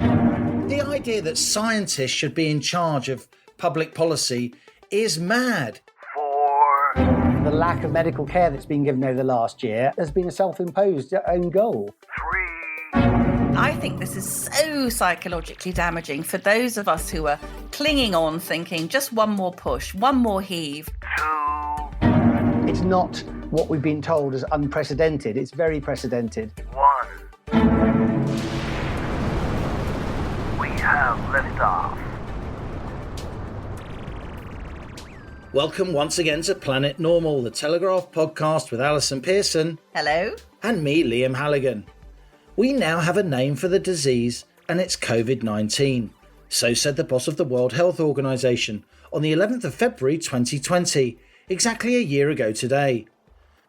5. The idea that scientists should be in charge of public policy is mad. 4. The lack of medical care that's been given over the last year has been a self-imposed own goal. 3. I think this is so psychologically damaging for those of us who are clinging on, thinking just one more push, one more heave. 2. It's not what we've been told as unprecedented. It's very precedented. 1. We have liftoff. Welcome once again to Planet Normal, the Telegraph podcast with Allison Pearson. Hello? And me, Liam Halligan. We now have a name for the disease, and it's COVID-19. So said the boss of the World Health Organization on the 11th of February 2020, exactly a year ago today.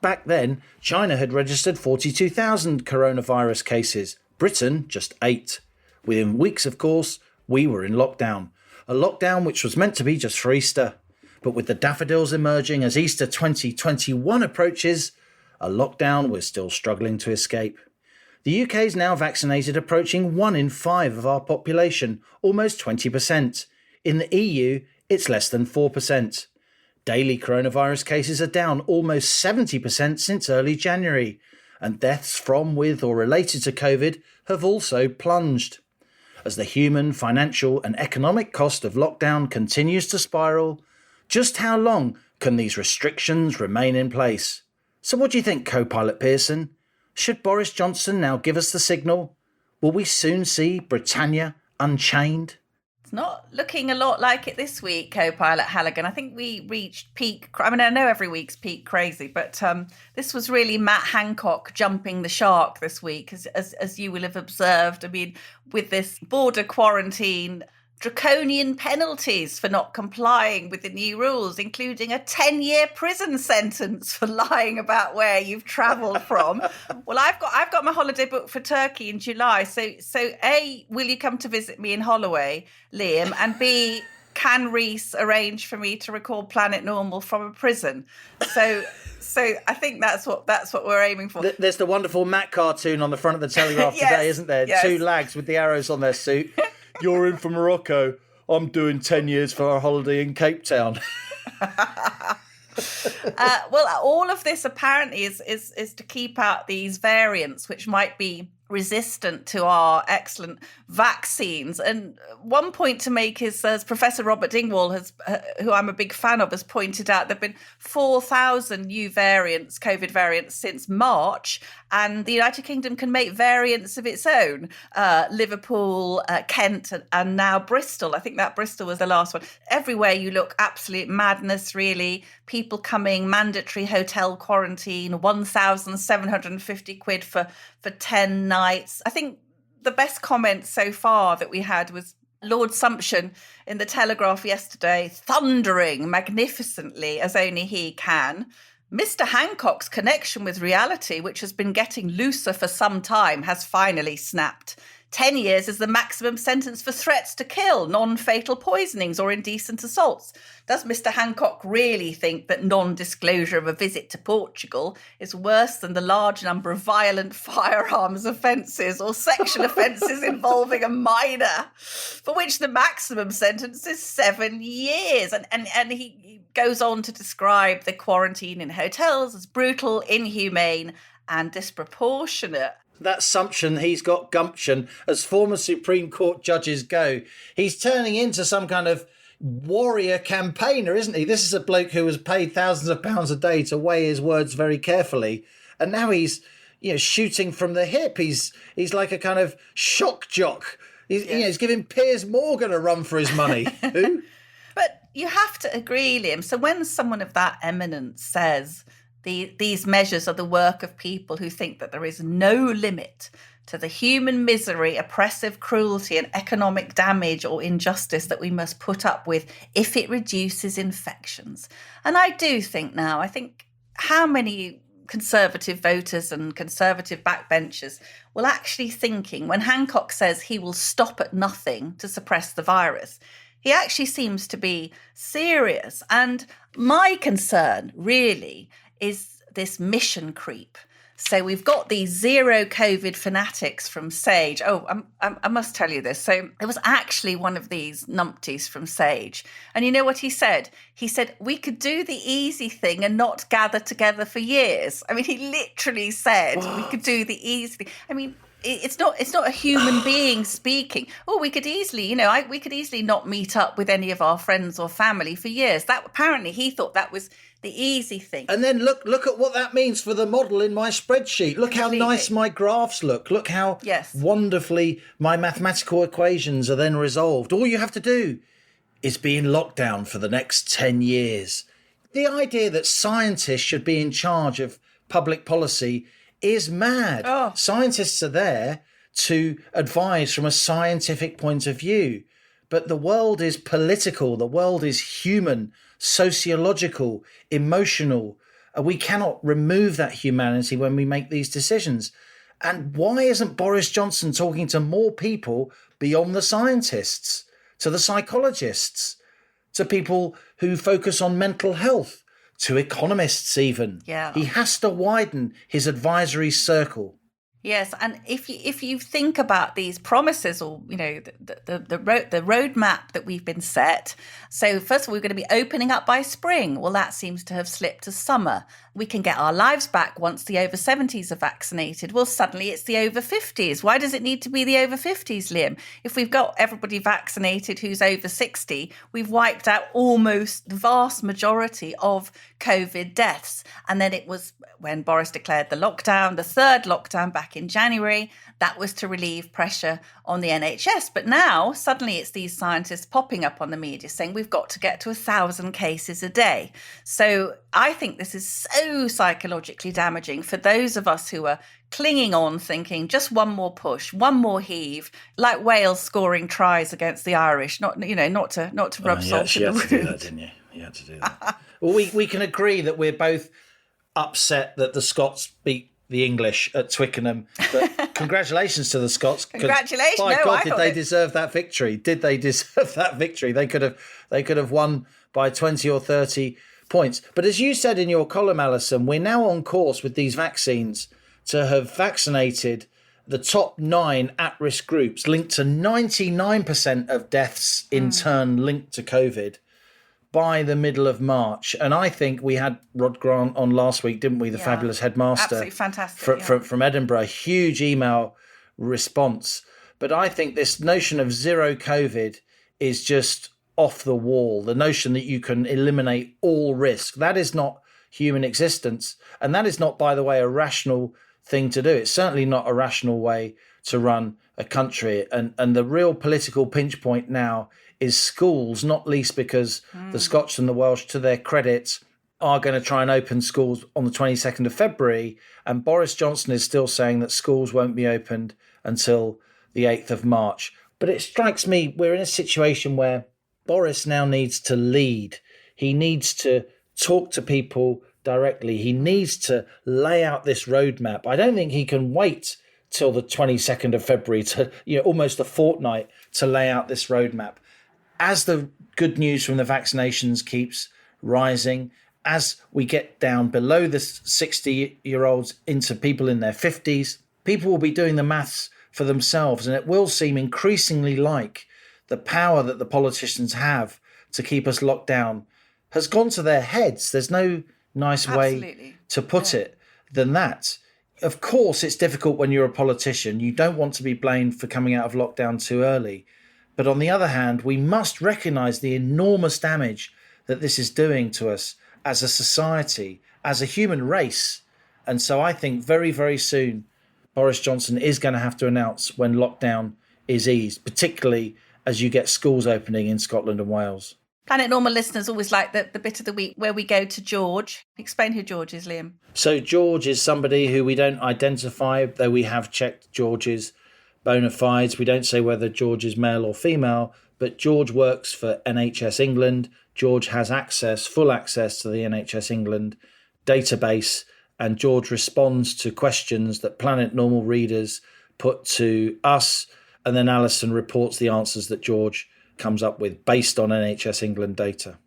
Back then, China had registered 42,000 coronavirus cases, Britain just 8. Within weeks, of course, we were in lockdown. A lockdown which was meant to be just for Easter. But with the daffodils emerging as Easter 2021 approaches, a lockdown we're still struggling to escape. The UK is now vaccinated approaching 1 in 5 of our population, almost 20%. In the EU, it's less than 4%. Daily coronavirus cases are down almost 70% since early January, and deaths from, with or related to COVID have also plunged. As the human, financial and economic cost of lockdown continues to spiral, just how long can these restrictions remain in place? So what do you think, co-pilot Pearson? Should Boris Johnson now give us the signal? Will we soon see Britannia unchained? It's not looking a lot like it this week, co-pilot Halligan. I think we reached peak. I mean, I know every week's peak crazy, but this was really Matt Hancock jumping the shark this week, as you will have observed. I mean, with this border quarantine, draconian penalties for not complying with the new rules, including a 10-year prison sentence for lying about where you've travelled from. Well, I've got my holiday booked for Turkey in July. So A, will you come to visit me in Holloway, Liam? And B, can Reese arrange for me to record Planet Normal from a prison? So I think that's what we're aiming for. There's the wonderful Matt cartoon on the front of the Telegraph Yes, today, isn't there? yes. 2 lags with the arrows on their suit. You're in for Morocco. I'm doing 10 years for our holiday in Cape Town. Well, all of this apparently is to keep out these variants, which might be resistant to our excellent vaccines. And one point to make is, as Professor Robert Dingwall, who I'm a big fan of, has pointed out, there have been 4,000 new variants, COVID variants, since March, and the United Kingdom can make variants of its own. Liverpool, Kent, and now Bristol. I think that Bristol was the last one. Everywhere you look, absolute madness, really. People coming, mandatory hotel quarantine, 1,750 quid for 10 nights. I think the best comment so far that we had was Lord Sumption in the Telegraph yesterday, thundering magnificently as only he can. Mr. Hancock's connection with reality, which has been getting looser for some time, has finally snapped. 10 years is the maximum sentence for threats to kill, non-fatal poisonings or indecent assaults. Does Mr. Hancock really think that non-disclosure of a visit to Portugal is worse than the large number of violent firearms offences or sexual offences involving a minor, for which the maximum sentence is 7 years? And he goes on to describe the quarantine in hotels as brutal, inhumane and disproportionate. That Sumption, he's got gumption, as former Supreme Court judges go. He's turning into some kind of warrior campaigner, isn't he? This is a bloke who was paid thousands of pounds a day to weigh his words very carefully. And now he's, shooting from the hip. He's like a kind of shock jock. He's giving Piers Morgan a run for his money. Who? But you have to agree, Liam. So when someone of that eminence says these measures are the work of people who think that there is no limit to the human misery, oppressive cruelty and economic damage or injustice that we must put up with if it reduces infections. And I do think now, how many Conservative voters and Conservative backbenchers will actually thinking when Hancock says he will stop at nothing to suppress the virus, he actually seems to be serious. And my concern really is this mission creep. So we've got these zero COVID fanatics from Sage. Oh, I must tell you this. So there was actually one of these numpties from Sage. And you know what he said? He said, we could do the easy thing and not gather together for years. I mean, he literally said we could do the easy thing. I mean, it's not a human being speaking. Oh, we could easily, we could easily not meet up with any of our friends or family for years. That apparently he thought that was the easy thing. And then look at what that means for the model in my spreadsheet. Look how nice my graphs look. Look how wonderfully my mathematical equations are then resolved. All you have to do is be in lockdown for the next 10 years. The idea that scientists should be in charge of public policy is mad. Scientists are there to advise from a scientific point of view. But the world is political. The world is human, sociological, emotional. We cannot remove that humanity when we make these decisions. And why isn't Boris Johnson talking to more people beyond the scientists, to the psychologists, to people who focus on mental health, to economists even? Yeah. He has to widen his advisory circle. Yes, and if you think about these promises, or the roadmap that we've been set. So first of all, we're going to be opening up by spring. Well, that seems to have slipped to summer. We can get our lives back once the over 70s are vaccinated. Well, suddenly it's the over 50s. Why does it need to be the over 50s, Liam? If we've got everybody vaccinated who's over 60, we've wiped out almost the vast majority of COVID deaths. And then it was when Boris declared the lockdown, the third lockdown back in January, that was to relieve pressure on the NHS. But now suddenly it's these scientists popping up on the media saying we've got to get to 1,000 cases a day. So I think this is so psychologically damaging for those of us who are clinging on, thinking just one more push, one more heave, like Wales scoring tries against the Irish, not to rub salt in the wound. You had to do that, didn't you? You had to do that. Well, we can agree that we're both upset that the Scots beat the English at Twickenham, but congratulations to the Scots. Congratulations! By God, did they deserve that victory? Did they deserve that victory? They could have won by 20 or 30 points. But as you said in your column, Allison, we're now on course with these vaccines to have vaccinated the top 9 at-risk groups, linked to 99% of deaths in turn linked to COVID, by the middle of March. And I think we had Rod Grant on last week, didn't we? The fabulous headmaster. Absolutely fantastic. From Edinburgh, a huge email response. But I think this notion of zero COVID is just off the wall. The notion that you can eliminate all risk, that is not human existence. And that is not, by the way, a rational thing to do. It's certainly not a rational way to run a country. And the real political pinch point now is schools, not least because the Scots and the Welsh, to their credit, are going to try and open schools on the 22nd of February. And Boris Johnson is still saying that schools won't be opened until the 8th of March. But it strikes me we're in a situation where Boris now needs to lead. He needs to talk to people directly. He needs to lay out this roadmap. I don't think he can wait till the 22nd of February to, almost a fortnight to lay out this roadmap. As the good news from the vaccinations keeps rising, as we get down below the 60-year-olds into people in their 50s, people will be doing the maths for themselves, and it will seem increasingly like the power that the politicians have to keep us locked down has gone to their heads. There's no nice way to put it than that. Of course, it's difficult when you're a politician. You don't want to be blamed for coming out of lockdown too early. But on the other hand, we must recognise the enormous damage that this is doing to us as a society, as a human race. And so I think very, very soon, Boris Johnson is going to have to announce when lockdown is eased, particularly as you get schools opening in Scotland and Wales. Planet Normal listeners always like the bit of the week where we go to George. Explain who George is, Liam. So George is somebody who we don't identify, though we have checked George's bona fides. We don't say whether George is male or female, but George works for NHS England. George has full access to the NHS England database, and George responds to questions that Planet Normal readers put to us, and then Allison reports the answers that George comes up with based on NHS England data.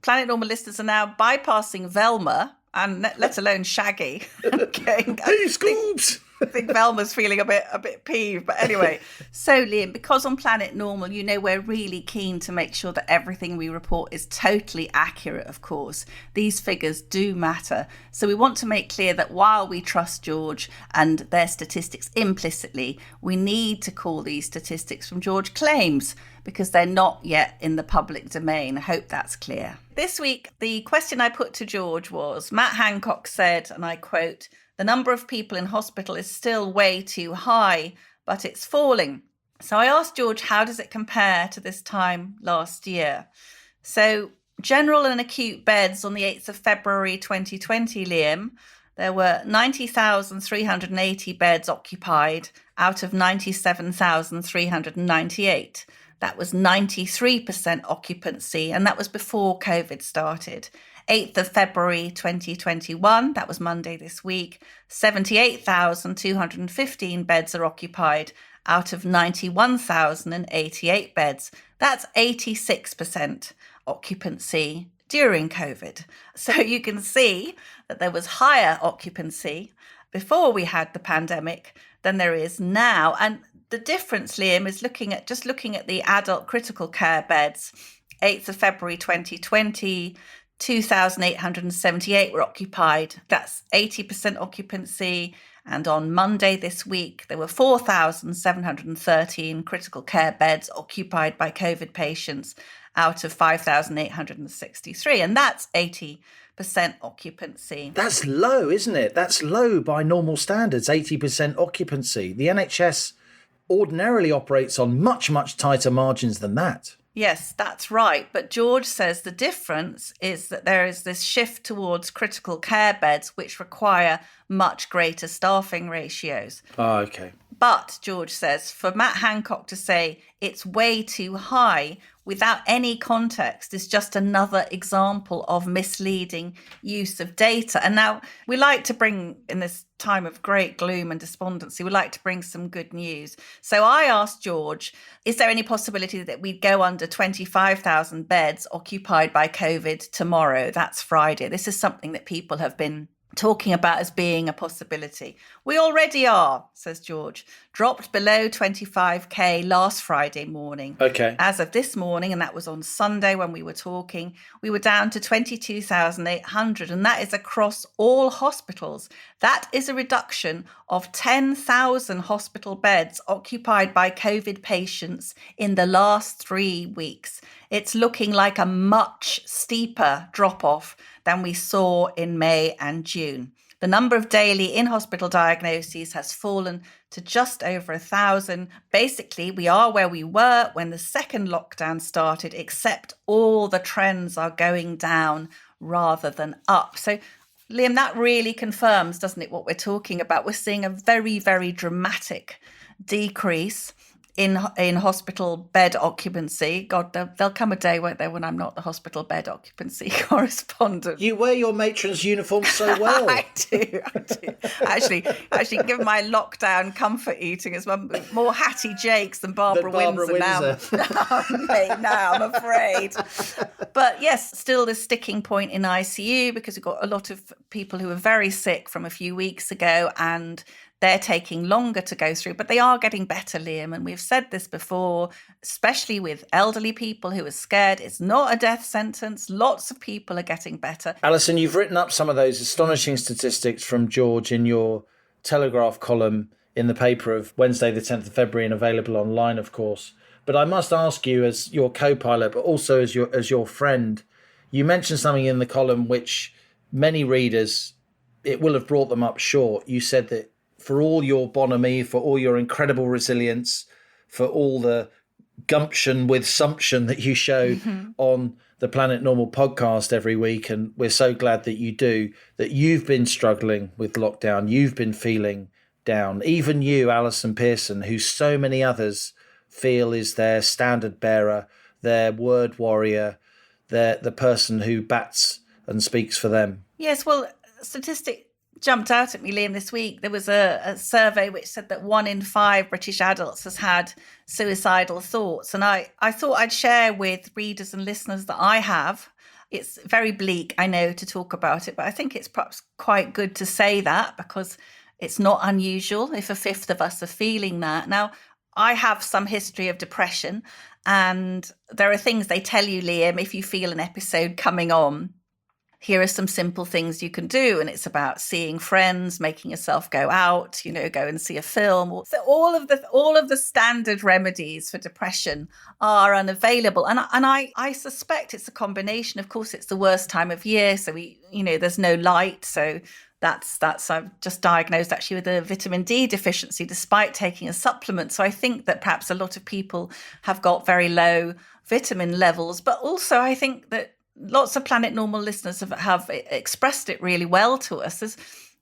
Planet Normal listeners are now bypassing Velma and let alone shaggy. Hey, Scoops! I think Velma's feeling a bit peeved. But anyway, so Liam, because on Planet Normal, we're really keen to make sure that everything we report is totally accurate, of course. These figures do matter. So we want to make clear that while we trust George and their statistics implicitly, we need to call these statistics from George claims because they're not yet in the public domain. I hope that's clear. This week, the question I put to George was, Matt Hancock said, and I quote, "The number of people in hospital is still way too high, but it's falling." So I asked George, how does it compare to this time last year? So general and acute beds on the 8th of February 2020, Liam, there were 90,380 beds occupied out of 97,398. That was 93% occupancy, and that was before COVID started. 8th of February 2021, that was Monday this week, 78,215 beds are occupied out of 91,088 beds. That's 86% occupancy during COVID. So you can see that there was higher occupancy before we had the pandemic than there is now. And the difference, Liam, is looking at the adult critical care beds. 8th of February 2020, 2,878 were occupied. That's 80% occupancy. And on Monday this week, there were 4,713 critical care beds occupied by COVID patients out of 5,863. And that's 80% occupancy. That's low, isn't it? That's low by normal standards, 80% occupancy. The NHS ordinarily operates on much, much tighter margins than that. Yes, that's right. But George says the difference is that there is this shift towards critical care beds, which require much greater staffing ratios. Oh, okay. But George says for Matt Hancock to say it's way too high without any context is just another example of misleading use of data. And now we like to bring, in this time of great gloom and despondency, we like to bring some good news. So I asked George, is there any possibility that we'd go under 25,000 beds occupied by COVID tomorrow? That's Friday. This is something that people have been talking about as being a possibility. We already are, says George. Dropped below 25k last Friday morning. Okay. As of this morning, and that was on Sunday when we were talking, we were down to 22,800, and that is across all hospitals. That is a reduction of 10,000 hospital beds occupied by COVID patients in the last 3 weeks. It's looking like a much steeper drop-off than we saw in May and June. The number of daily in-hospital diagnoses has fallen to just over 1,000. Basically, we are where we were when the second lockdown started, except all the trends are going down rather than up. So, Liam, that really confirms, doesn't it, what we're talking about? We're seeing a very, very dramatic decrease in hospital bed occupancy. God, there'll come a day, won't there, when I'm not the hospital bed occupancy correspondent. You wear your matron's uniform so well. I do. Actually, given my lockdown comfort eating, it's more Hattie Jakes than Barbara Windsor now. Now, I'm afraid. But yes, still the sticking point in ICU because we've got a lot of people who are very sick from a few weeks ago and they're taking longer to go through, but they are getting better, Liam. And we've said this before, especially with elderly people who are scared. It's not a death sentence. Lots of people are getting better. Alison, you've written up some of those astonishing statistics from George in your Telegraph column in the paper of Wednesday, the 10th of February, and available online, of course. But I must ask you, as your co-pilot, but also as your friend, you mentioned something in the column which many readers, it will have brought them up short. You said that for all your bonhomie, for all your incredible resilience, for all the gumption with sumption that you show on the Planet Normal podcast every week, and we're so glad that you do, that you've been struggling with lockdown, you've been feeling down. Even you, Allison Pearson, who so many others feel is their standard bearer, their word warrior, the person who bats and speaks for them. Yes, well, statistic jumped out at me, Liam, this week. There was a survey which said that 1 in 5 British adults has had suicidal thoughts. And I thought I'd share with readers and listeners that I have. It's very bleak, I know, to talk about it, but I think it's perhaps quite good to say that because it's not unusual if a fifth of us are feeling that. Now, I have some history of depression, and there are things they tell you, Liam, if you feel an episode coming on. Here are some simple things you can do. And it's about seeing friends, making yourself go out, go and see a film. So all of the standard remedies for depression are unavailable. And I suspect it's a combination. Of course, it's the worst time of year. So there's no light. So that's I'm just diagnosed actually with a vitamin D deficiency despite taking a supplement. So I think that perhaps a lot of people have got very low vitamin levels. But also I think that lots of Planet Normal listeners have expressed it really well to us.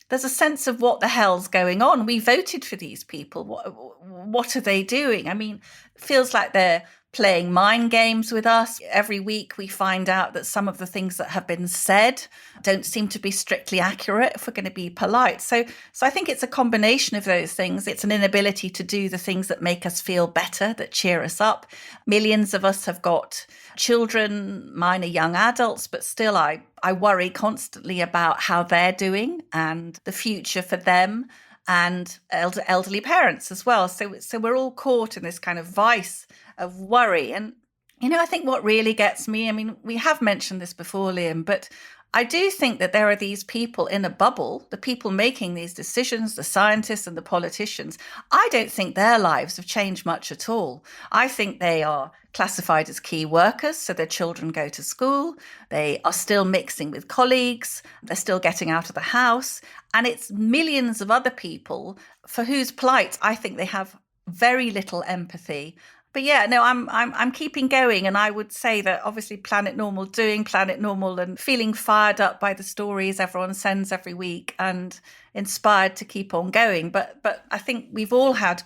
There's a sense of what the hell's going on. We voted for these people. What are they doing? I mean, it feels like they're playing mind games with us. Every week we find out that some of the things that have been said don't seem to be strictly accurate, if we're going to be polite. So I think it's a combination of those things. It's an inability to do the things that make us feel better, that cheer us up. Millions of us have got children, mine are young adults, but still I worry constantly about how they're doing and the future for them and elderly parents as well. So we're all caught in this kind of vice of worry. And, I think what really gets me, I mean, we have mentioned this before, Liam, but I do think that there are these people in a bubble, the people making these decisions, the scientists and the politicians. I don't think their lives have changed much at all. I think they are classified as key workers, so their children go to school, they are still mixing with colleagues, they're still getting out of the house, and it's millions of other people for whose plight I think they have very little empathy. But yeah, no, I'm keeping going, and I would say that obviously doing Planet Normal and feeling fired up by the stories everyone sends every week and inspired to keep on going. But I think we've all had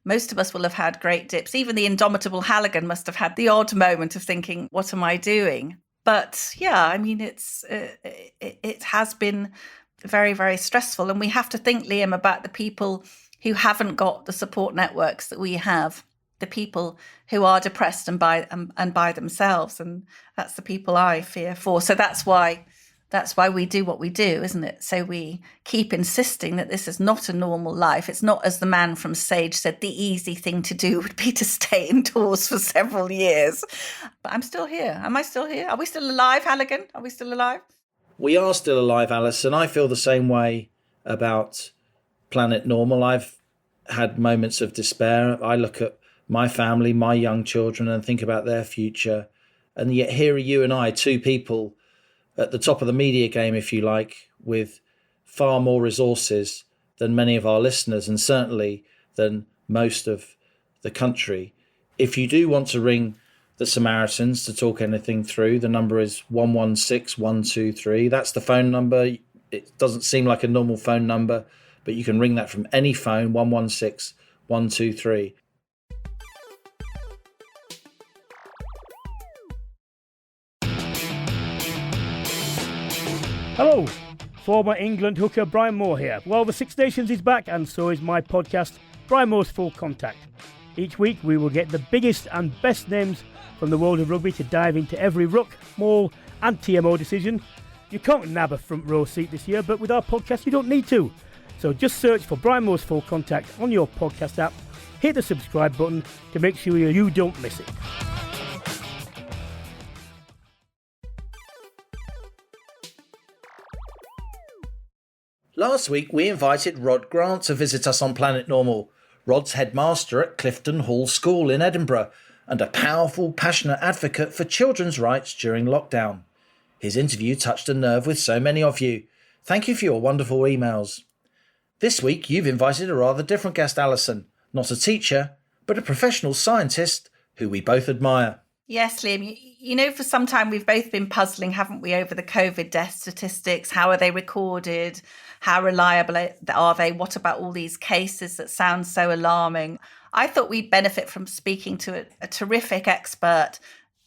most of us will have had great dips. Even the indomitable Halligan must have had the odd moment of thinking, what am I doing? But yeah, I mean, it has been very, very stressful. And we have to think, Liam, about the people who haven't got the support networks that we have, the people who are depressed and by themselves. And that's the people I fear for. So that's why we do what we do, isn't it? So we keep insisting that this is not a normal life. It's not, as the man from Sage said, the easy thing to do would be to stay indoors for several years. But I'm still here. Am I still here? Are we still alive, Halligan? Are we still alive? We are still alive, Alison. I feel the same way about Planet Normal. I've had moments of despair. I look at my family, my young children, and think about their future. And yet here are you and I, two people at the top of the media game, if you like, with far more resources than many of our listeners, and certainly than most of the country. If you do want to ring the Samaritans to talk anything through, the number is 116 123. That's the phone number. It doesn't seem like a normal phone number, but you can ring that from any phone, 116 123. Hello, former England hooker Brian Moore here. Well, the Six Nations is back, and so is my podcast, Brian Moore's Full Contact. Each week we will get the biggest and best names from the world of rugby to dive into every ruck, maul and TMO decision. You can't nab a front row seat this year, but with our podcast you don't need to. So just search for Brian Moore's Full Contact on your podcast app, hit the subscribe button to make sure you don't miss it. Last week, we invited Rod Grant to visit us on Planet Normal. Rod's headmaster at Clifton Hall School in Edinburgh and a powerful, passionate advocate for children's rights during lockdown. His interview touched a nerve with so many of you. Thank you for your wonderful emails. This week, you've invited a rather different guest, Allison. Not a teacher, but a professional scientist who we both admire. Yes, Liam, for some time we've both been puzzling, haven't we, over the COVID death statistics? How are they recorded? How reliable are they? What about all these cases that sound so alarming? I thought we'd benefit from speaking to a terrific expert.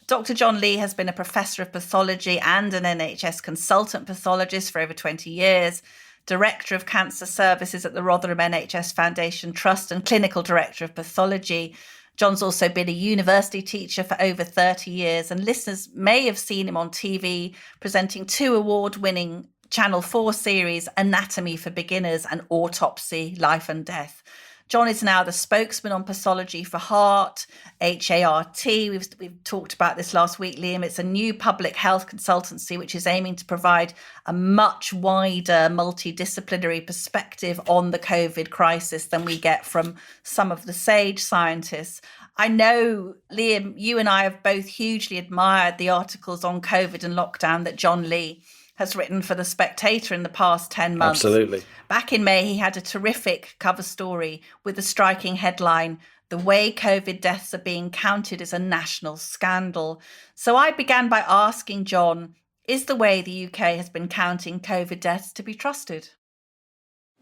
Dr. John Lee has been a professor of pathology and an NHS consultant pathologist for over 20 years, director of cancer services at the Rotherham NHS Foundation Trust and clinical director of pathology. John's also been a university teacher for over 30 years, and listeners may have seen him on TV presenting 2 award-winning Channel 4 series, Anatomy for Beginners and Autopsy, Life and Death. John is now the spokesman on pathology for HART, H-A-R-T. We've talked about this last week, Liam. It's a new public health consultancy which is aiming to provide a much wider multidisciplinary perspective on the COVID crisis than we get from some of the sage scientists. I know, Liam, you and I have both hugely admired the articles on COVID and lockdown that John Lee has written for The Spectator in the past 10 months. Absolutely. Back in May, he had a terrific cover story with the striking headline, "The way COVID deaths are being counted is a national scandal." So I began by asking John, is the way the UK has been counting COVID deaths to be trusted?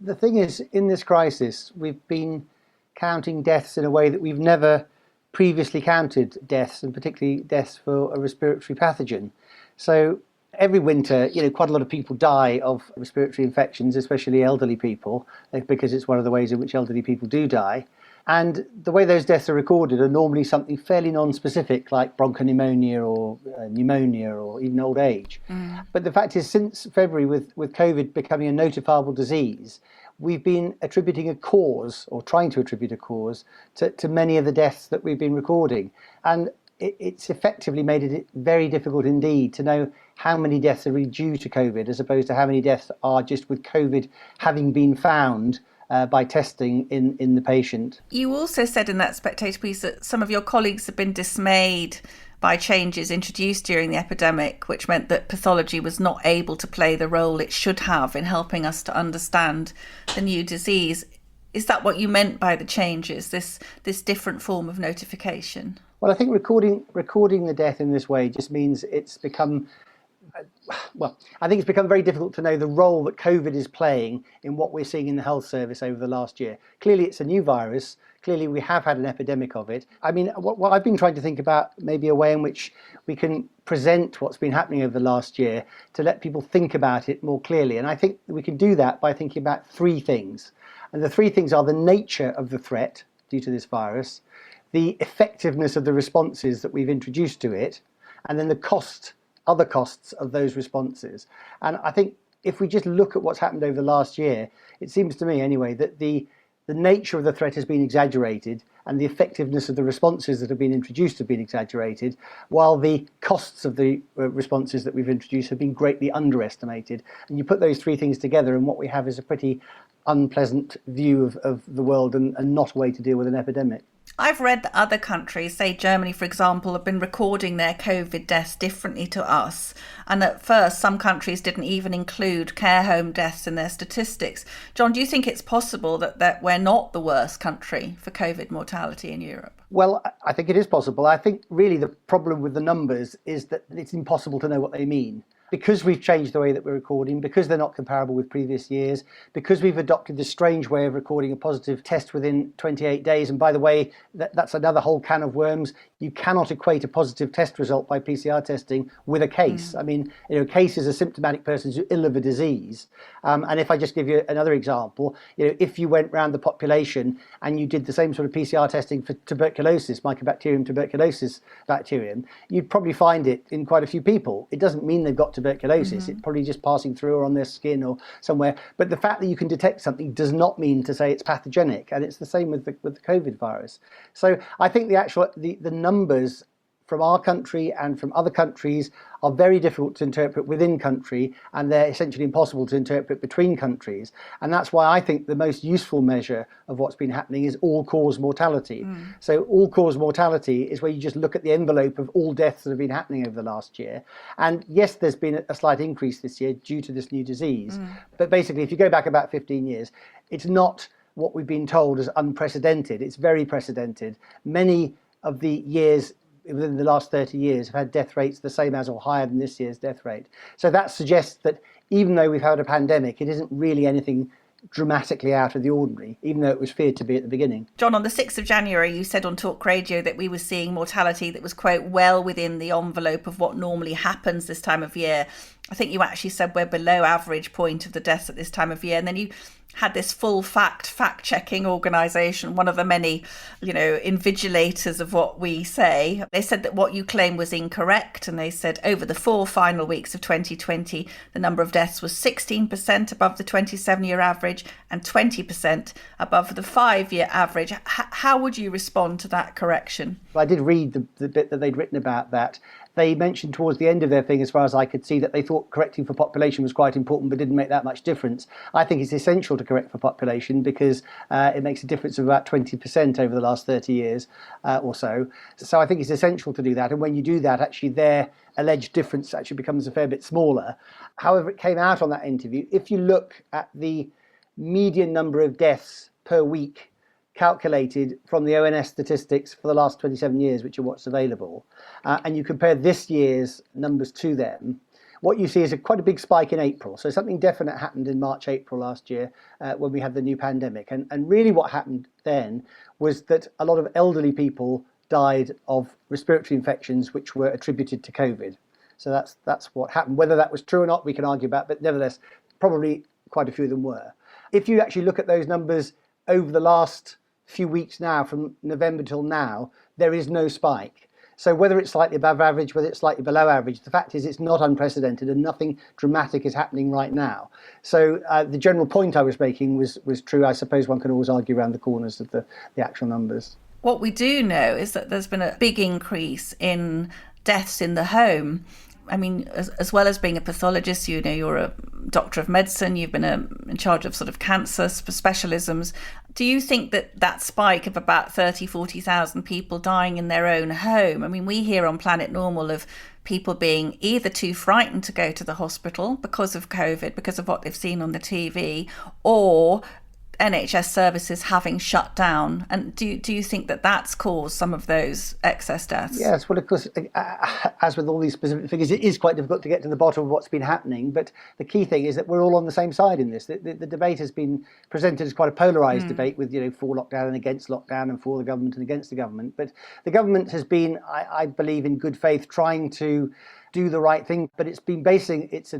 The thing is, in this crisis, we've been counting deaths in a way that we've never previously counted deaths, and particularly deaths for a respiratory pathogen. So every winter, quite a lot of people die of respiratory infections, especially elderly people, because it's one of the ways in which elderly people do die. And the way those deaths are recorded are normally something fairly non-specific, like bronchopneumonia or pneumonia or even old age. But the fact is, since February, with COVID becoming a notifiable disease, we've been attributing a cause, or trying to attribute a cause, to many of the deaths that we've been recording. And it's effectively made it very difficult indeed to know how many deaths are really due to COVID, as opposed to how many deaths are just with COVID having been found by testing in the patient. You also said in that Spectator piece that some of your colleagues have been dismayed by changes introduced during the epidemic, which meant that pathology was not able to play the role it should have in helping us to understand the new disease. Is that what you meant by the changes, this different form of notification? Well, I think recording the death in this way just means it's become very difficult to know the role that COVID is playing in what we're seeing in the health service over the last year. Clearly, it's a new virus. Clearly, we have had an epidemic of it. I mean, what I've been trying to think about, maybe a way in which we can present what's been happening over the last year to let people think about it more clearly. And I think we can do that by thinking about 3 things. And the 3 things are the nature of the threat due to this virus, the effectiveness of the responses that we've introduced to it, and then the other costs of those responses. And I think if we just look at what's happened over the last year, it seems to me anyway that the nature of the threat has been exaggerated and the effectiveness of the responses that have been introduced have been exaggerated, while the costs of the responses that we've introduced have been greatly underestimated. And you put those 3 things together and what we have is a pretty unpleasant view of the world and not a way to deal with an epidemic. I've read that other countries, say Germany, for example, have been recording their COVID deaths differently to us. And at first, some countries didn't even include care home deaths in their statistics. John, do you think it's possible that we're not the worst country for COVID mortality in Europe? Well, I think it is possible. I think really the problem with the numbers is that it's impossible to know what they mean. Because we've changed the way that we're recording, because they're not comparable with previous years, because we've adopted this strange way of recording a positive test within 28 days. And by the way, that's another whole can of worms. You cannot equate a positive test result by PCR testing with a case. I mean, a case is a symptomatic person who's ill of a disease. And if I just give you another example, if you went around the population and you did the same sort of PCR testing for tuberculosis, Mycobacterium tuberculosis bacterium, you'd probably find it in quite a few people. It doesn't mean they've got tuberculosis. It's probably just passing through or on their skin or somewhere. But the fact that you can detect something does not mean to say it's pathogenic. And it's the same with the COVID virus. So I think the numbers from our country and from other countries are very difficult to interpret within country, and they're essentially impossible to interpret between countries. And that's why I think the most useful measure of what's been happening is all-cause mortality. So all-cause mortality is where you just look at the envelope of all deaths that have been happening over the last year. And yes, there's been a slight increase this year due to this new disease. But basically, if you go back about 15 years, it's not what we've been told as unprecedented. It's very precedented. Many of the years within the last 30 years have had death rates the same as or higher than this year's death rate. So that suggests that even though we've had a pandemic, it isn't really anything dramatically out of the ordinary, even though it was feared to be at the beginning. John, on the 6th of January, you said on Talk Radio that we were seeing mortality that was, quote, well within the envelope of what normally happens this time of year. I think you actually said we're below average point of the deaths at this time of year. And then you had this full fact-checking organisation, one of the many, invigilators of what we say. They said that what you claim was incorrect, and they said over the 4 final weeks of 2020, the number of deaths was 16% above the 27-year average and 20% above the 5-year average. How would you respond to that correction? I did read the bit that they'd written about that. They mentioned towards the end of their thing, as far as I could see, that they thought correcting for population was quite important, but didn't make that much difference. I think it's essential to correct for population because it makes a difference of about 20% over the last 30 years or so. So I think it's essential to do that. And when you do that, actually their alleged difference actually becomes a fair bit smaller. However, it came out on that interview. If you look at the median number of deaths per week calculated from the ONS statistics for the last 27 years, which are what's available, and you compare this year's numbers to them, what you see is quite a big spike in April. So something definite happened in March, April last year when we had the new pandemic. And really what happened then was that a lot of elderly people died of respiratory infections which were attributed to COVID. So that's what happened. Whether that was true or not, we can argue about, but nevertheless, probably quite a few of them were. If you actually look at those numbers over the last few weeks now, from November till now, there is no spike. So whether it's slightly above average, whether it's slightly below average, the fact is it's not unprecedented and nothing dramatic is happening right now. So the general point I was making was true. I suppose one can always argue around the corners of the actual numbers. What we do know is that there's been a big increase in deaths in the home. I mean, as well as being a pathologist, you're a doctor of medicine, you've been in charge of sort of cancer specialisms. Do you think that spike of about 30, 40,000 people dying in their own home, I mean, we hear on Planet Normal of people being either too frightened to go to the hospital because of COVID, because of what they've seen on the TV, or NHS services having shut down. And do you think that that's caused some of those excess deaths? Yes, well, of course, as with all these specific figures, it is quite difficult to get to the bottom of what's been happening. But the key thing is that we're all on the same side in this. The debate has been presented as quite a polarised debate with, for lockdown and against lockdown and for the government and against the government. But the government has been, I believe, in good faith, trying to do the right thing, but it's been basing its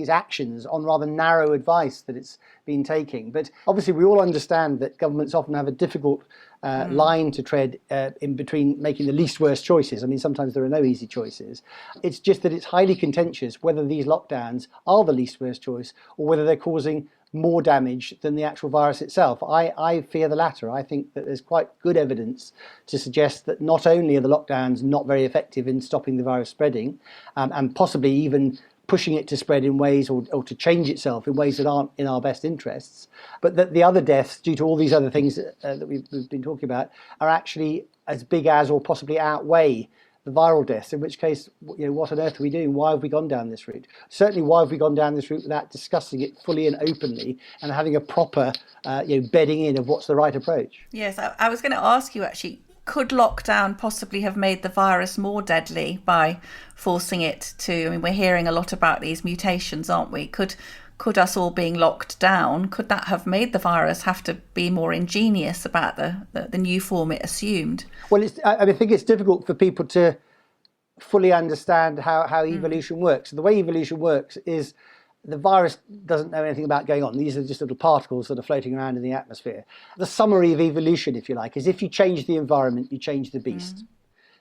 actions on rather narrow advice that it's been taking. But obviously we all understand that governments often have a difficult line to tread in between making the least worst choices. I mean, sometimes there are no easy choices. It's just that it's highly contentious whether these lockdowns are the least worst choice or whether they're causing more damage than the actual virus itself. I fear the latter. I think that there's quite good evidence to suggest that not only are the lockdowns not very effective in stopping the virus spreading, and possibly even pushing it to spread in ways or to change itself in ways that aren't in our best interests, but that the other deaths, due to all these other things that we've been talking about, are actually as big as or possibly outweigh the viral deaths, in which case, what on earth are we doing? Why have we gone down this route? Certainly, why have we gone down this route without discussing it fully and openly and having a proper bedding in of what's the right approach? Yes, I was going to ask you actually, could lockdown possibly have made the virus more deadly by forcing it to, I mean, we're hearing a lot about these mutations, aren't we? Could us all being locked down, could that have made the virus have to be more ingenious about the new form it assumed? Well, I think it's difficult for people to fully understand how evolution works. The way evolution works is the virus doesn't know anything about going on. These are just little particles that are floating around in the atmosphere. The summary of evolution, if you like, is if you change the environment, you change the beast.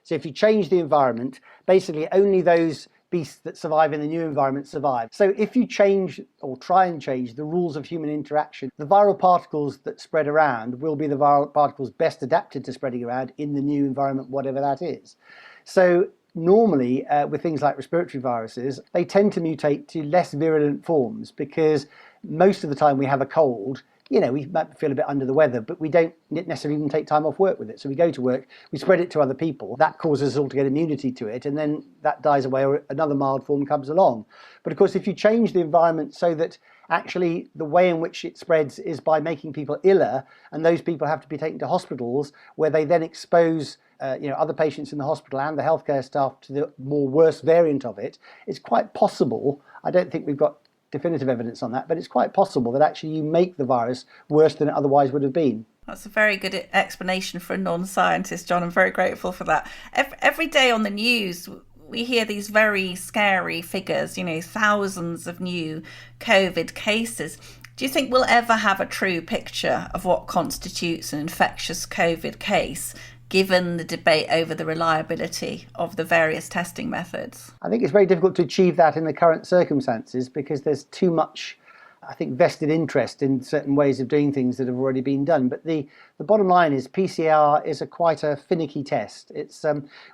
So if you change the environment, basically only those beasts that survive in the new environment survive. So if you change or try and change the rules of human interaction, the viral particles that spread around will be the viral particles best adapted to spreading around in the new environment, whatever that is. So normally with things like respiratory viruses, they tend to mutate to less virulent forms because most of the time we have a cold, we might feel a bit under the weather, but we don't necessarily even take time off work with it. So we go to work, we spread it to other people. That causes us all to get immunity to it, and then that dies away or another mild form comes along. But of course, if you change the environment so that actually the way in which it spreads is by making people iller, and those people have to be taken to hospitals where they then expose other patients in the hospital and the healthcare staff to the more worse variant of it, it's quite possible, I don't think we've got definitive evidence on that, but it's quite possible that actually you make the virus worse than it otherwise would have been. That's a very good explanation for a non-scientist, John. I'm very grateful for that. Every day on the news, we hear these very scary figures, thousands of new COVID cases. Do you think we'll ever have a true picture of what constitutes an infectious COVID case, given the debate over the reliability of the various testing methods? I think it's very difficult to achieve that in the current circumstances because there's too much, I think, vested interest in certain ways of doing things that have already been done. But the bottom line is PCR is quite a finicky test. It's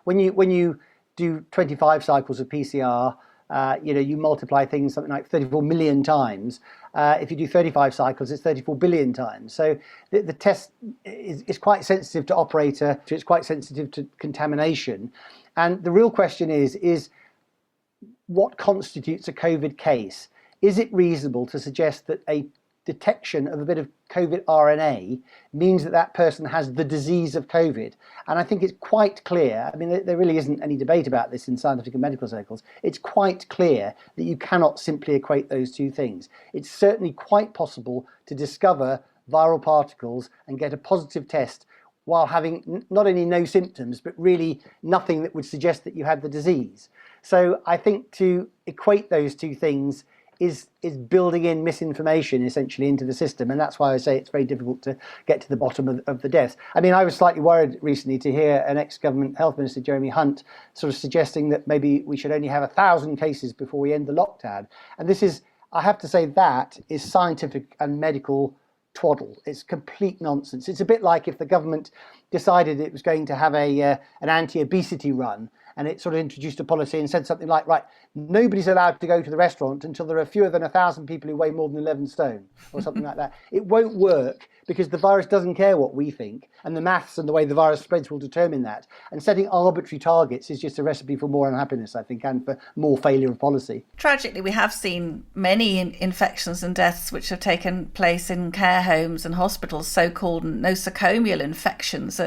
when you do 25 cycles of PCR, you multiply things something like 34 million times. If you do 35 cycles, it's 34 billion times. So the test is quite sensitive to operator, it's quite sensitive to contamination. And the real question is what constitutes a COVID case? Is it reasonable to suggest that a detection of a bit of COVID RNA means that that person has the disease of COVID? And I think it's quite clear, I mean, there really isn't any debate about this in scientific and medical circles, it's quite clear that you cannot simply equate those two things. It's certainly quite possible to discover viral particles and get a positive test while having not only no symptoms, but really nothing that would suggest that you had the disease. So I think to equate those two things is building in misinformation essentially into the system, and that's why I say it's very difficult to get to the bottom of the deaths. I mean, I was slightly worried recently to hear an ex-government health minister, Jeremy Hunt, sort of suggesting that maybe we should only have 1,000 cases before we end the lockdown. And this is, I have to say, that is scientific and medical twaddle. It's complete nonsense. It's a bit like if the government decided it was going to have an anti-obesity run, and it sort of introduced a policy and said something like, right, nobody's allowed to go to the restaurant until there are fewer than 1,000 people who weigh more than 11 stone, or something like that. It won't work because the virus doesn't care what we think, and the maths and the way the virus spreads will determine that. And setting arbitrary targets is just a recipe for more unhappiness, I think, and for more failure of policy. Tragically, we have seen many infections and deaths which have taken place in care homes and hospitals, so-called nosocomial infections.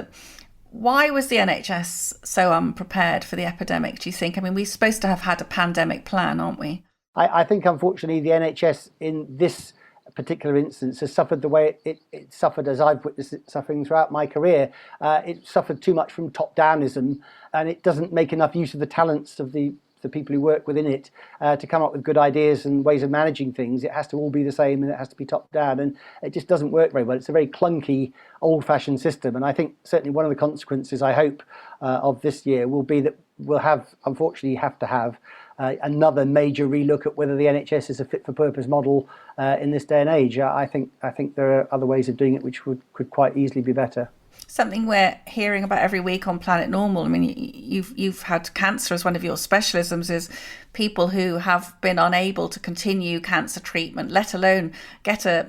Why was the NHS so unprepared for the epidemic, do you think? I mean, we're supposed to have had a pandemic plan, aren't we? I think, unfortunately, the NHS in this particular instance has suffered the way it suffered, as I've witnessed it suffering throughout my career. It suffered too much from top-downism, and it doesn't make enough use of the talents of the people who work within it to come up with good ideas and ways of managing things. It has to all be the same, and it has to be top down, and it just doesn't work very well. It's a very clunky, old-fashioned system, and I think certainly one of the consequences, I hope, of this year will be that we'll unfortunately have to have another major relook at whether the NHS is a fit-for-purpose model in this day and age. I think there are other ways of doing it which could quite easily be better. Something we're hearing about every week on Planet Normal. I mean, you've had cancer as one of your specialisms, is people who have been unable to continue cancer treatment, let alone get a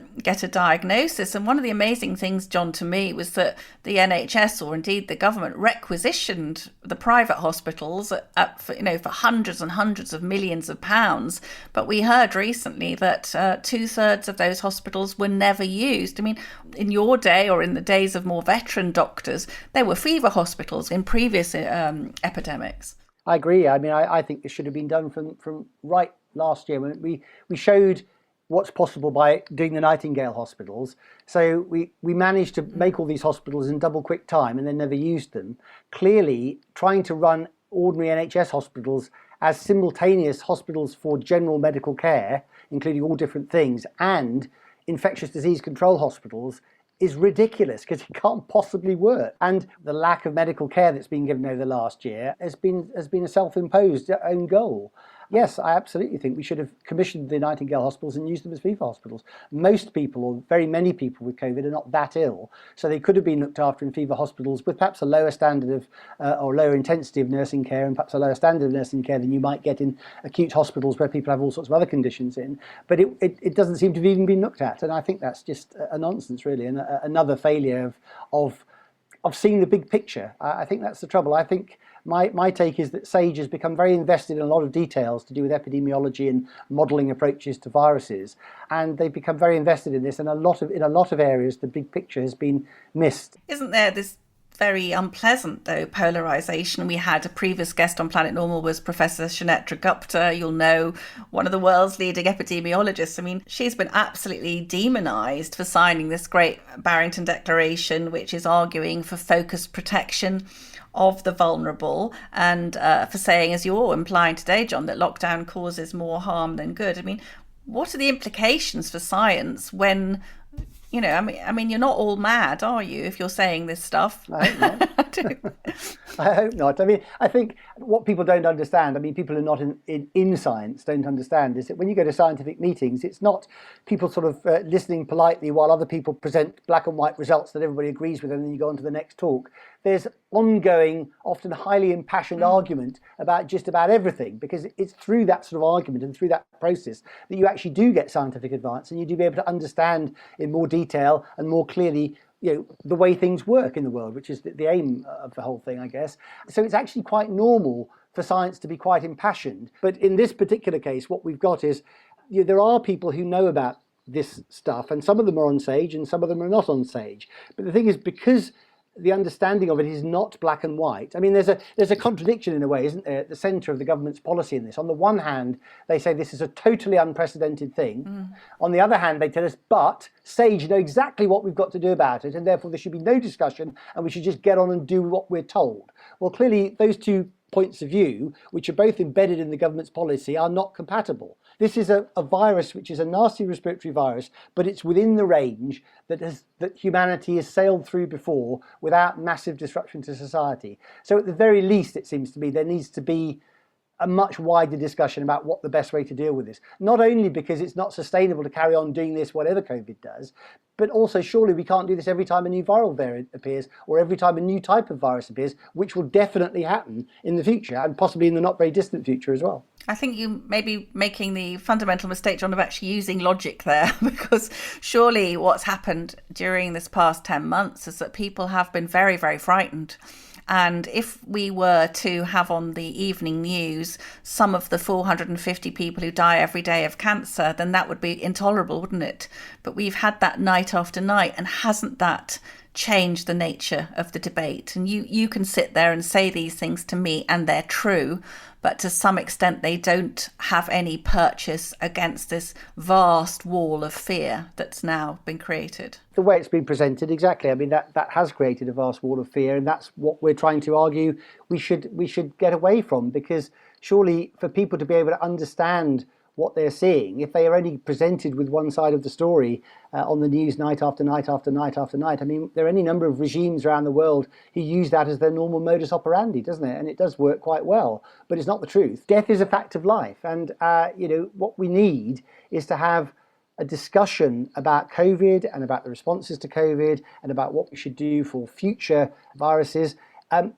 diagnosis. And one of the amazing things, John, to me, was that the NHS, or indeed the government, requisitioned the private hospitals for hundreds and hundreds of millions of pounds. But we heard recently that 2/3 of those hospitals were never used. I mean, in your day, or in the days of more veteran doctors, there were fever hospitals in previous epidemics. I agree. I mean, I think this should have been done from right last year when we showed what's possible by doing the Nightingale hospitals. So we managed to make all these hospitals in double quick time and then never used them. Clearly, trying to run ordinary NHS hospitals as simultaneous hospitals for general medical care, including all different things, and infectious disease control hospitals is ridiculous because it can't possibly work. And the lack of medical care that's been given over the last year has been a self-imposed own goal. Yes, I absolutely think we should have commissioned the Nightingale hospitals and used them as fever hospitals. Most people, or very many people with COVID, are not that ill, so they could have been looked after in fever hospitals with perhaps a lower standard of or lower intensity of nursing care, and perhaps a lower standard of nursing care than you might get in acute hospitals where people have all sorts of other conditions in. But it doesn't seem to have even been looked at, and I think that's just a nonsense, really, and another failure of seeing the big picture. I think that's the trouble. I think my take is that SAGE has become very invested in a lot of details to do with epidemiology and modelling approaches to viruses, and they've become very invested in this. And in a lot of areas, the big picture has been missed. Isn't there this very unpleasant, though, polarisation? We had a previous guest on Planet Normal was Professor Shanatra Gupta, you'll know, one of the world's leading epidemiologists. I mean, she's been absolutely demonised for signing this great Barrington Declaration, which is arguing for focused protection of the vulnerable, and for saying, as you're implying today, John, that lockdown causes more harm than good. I mean, what are the implications for science when, I mean, you're not all mad, are you, if you're saying this stuff? I hope not. I hope not. I mean, I think what people don't understand, people who are not in science don't understand, is that when you go to scientific meetings, it's not people sort of listening politely while other people present black and white results that everybody agrees with, and then you go on to the next talk. There's ongoing, often highly impassioned argument about just about everything, because it's through that sort of argument and through that process that you actually do get scientific advance, and you do be able to understand in more detail and more clearly the way things work in the world, which is the aim of the whole thing, I guess. So it's actually quite normal for science to be quite impassioned. But in this particular case, what we've got is there are people who know about this stuff, and some of them are on stage and some of them are not on stage. But the thing is, because the understanding of it is not black and white. I mean, there's a contradiction in a way, isn't there, at the centre of the government's policy in this. On the one hand, they say this is a totally unprecedented thing. On the other hand, they tell us, but SAGE know exactly what we've got to do about it, and therefore there should be no discussion, and we should just get on and do what we're told. Well, clearly, those two points of view, which are both embedded in the government's policy, are not compatible. This is a virus which is a nasty respiratory virus, but it's within the range that humanity has sailed through before without massive disruption to society. So at the very least, it seems to me, there needs to be a much wider discussion about what the best way to deal with this. Not only because it's not sustainable to carry on doing this whatever COVID does, but also surely we can't do this every time a new viral variant appears or every time a new type of virus appears, which will definitely happen in the future and possibly in the not very distant future as well. I think you may be making the fundamental mistake, John, of actually using logic there, because surely what's happened during this past 10 months is that people have been very, very frightened. And if we were to have on the evening news some of the 450 people who die every day of cancer, then that would be intolerable, wouldn't it? But we've had that night after night, and hasn't that changed the nature of the debate? And you can sit there and say these things to me and they're true, but to some extent they don't have any purchase against this vast wall of fear that's now been created. The way it's been presented, exactly. I mean, that has created a vast wall of fear, and that's what we're trying to argue we should get away from, because surely for people to be able to understand what they're seeing, if they are only presented with one side of the story on the news night after night after night after night, I mean, there are any number of regimes around the world who use that as their normal modus operandi, doesn't it? And it does work quite well, but it's not the truth. Death is a fact of life, and what we need is to have a discussion about COVID and about the responses to COVID and about what we should do for future viruses.